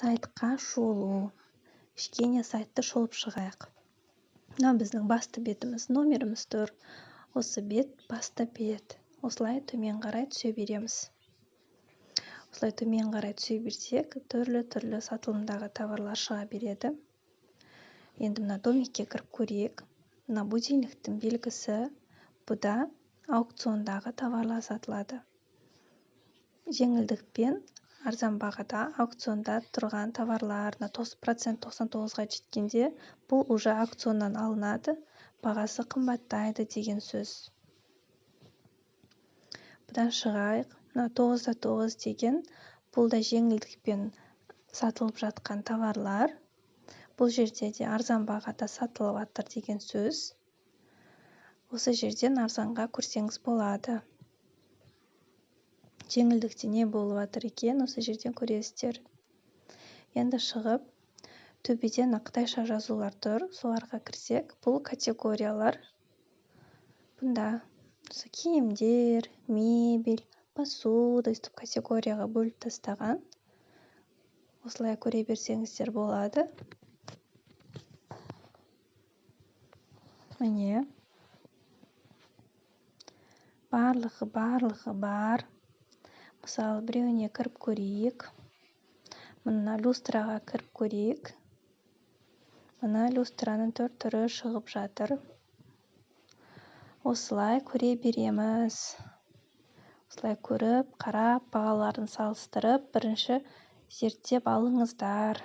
Сайтқа шолу. Кішкене сайтты шолып шығайық. Мына біздің басты бетіміз, номеріміз тұр. Осы бет басты бет. Осылай төмен қарай түсе береміз. Осылай төмен қарай түсе берсек, түрлі сатылымдағы товарлар шыға береді. Енді мына домикке кіріп көрейік. Мына будильниктің белгісі. Бұда аукциондағы товарлар сатылады. Жеңілдікпен арзан бағада аукционда тұрған товарларына 90% 99-ға жеткенде бұл уже аукционнан алынады, бағасы қымбаттайды деген сөз. Бұдан шығайық. Мына 9-да 9 деген бұл да жеңілдікпен сатылып жатқан товарлар. Бұл жерде де арзан бағада сатылып жатыр деген сөз. Осы жерден арзанға көрсеңіз болады. Жеңілдікте не болып жатыр екен, осы жерден көресіздер. Енді шығып, төбеден қытайша жазулар тұр, соларға кірсек, бұл категориялар. Бұнда киімдер, мебель, посуда өстіп категорияға бөліп тастаған. Осылай көре берсеңіздер болады. Міне. Барлығы бар. Мысалы, біреуіне кіріп көрейік. Мына люстраға кіріп көрейік. Мына люстраның түрі шығып жатыр. Осылай көре береміз. Осылай көріп, қарап, бағаларын салыстырып, бірінші зерттеп алыңыздар.